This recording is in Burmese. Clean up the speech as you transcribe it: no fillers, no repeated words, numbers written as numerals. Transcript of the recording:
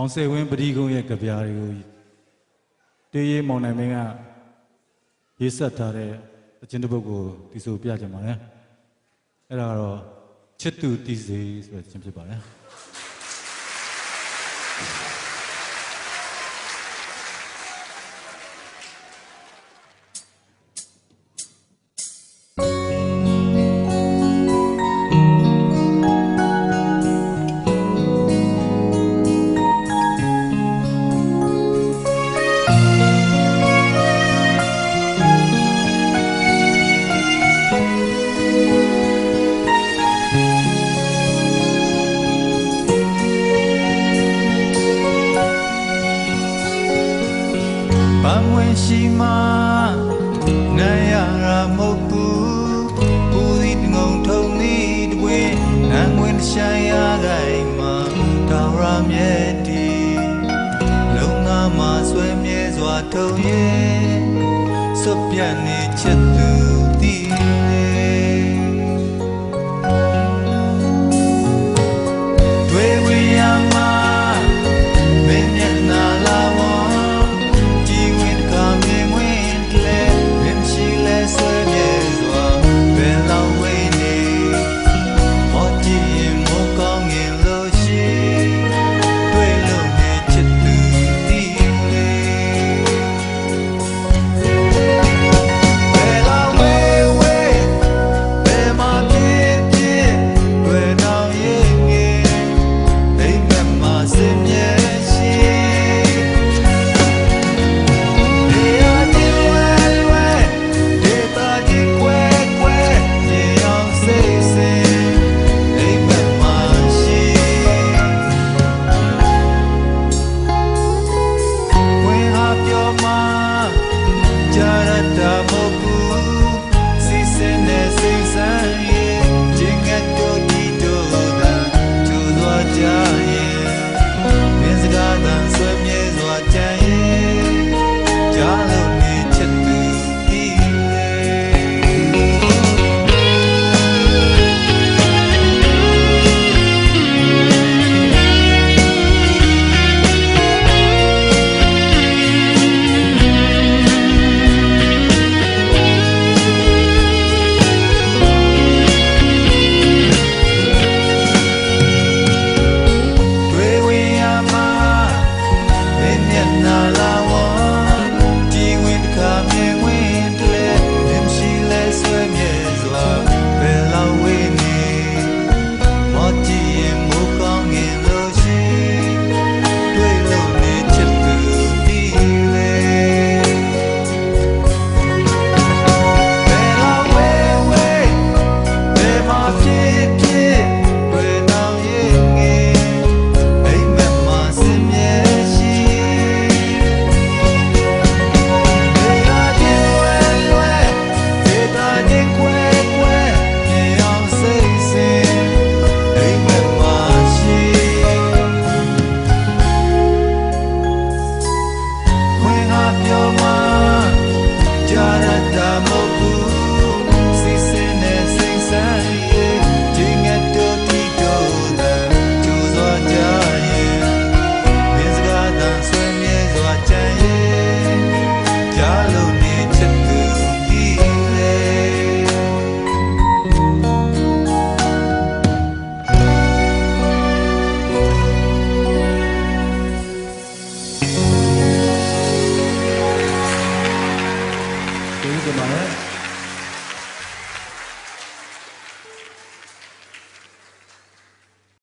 မောင်စေဝင်းပတိကုန်းရဲ့ကြပြားတွေကိုတေးရေးမောင်နိုင်မင်းကရေးဆက်ထားတဲ့အချင်းတစ်ပုဒ်ကိုဒီဆိုပြကြပါမယ်အဲ့ဒါကတော့ချစ်သူတည်စေဆိုတဲ့အချင်းဖြစ်ပါတယ်ရှိမှနိုင်ရတာမဟုတ်ဘူးပူစီငုံထုံနေတပွေနန်းဝင်ရှာရခိုင်မှာတောင်ရမြဲတီလုံငါမှာဆွဲမြဲစွာထုံရဲ့စွပြတ်နေချစ်သူတည်လေတွေ့ဝေရမှာမင်းမျက်နှာလာဝGood morning.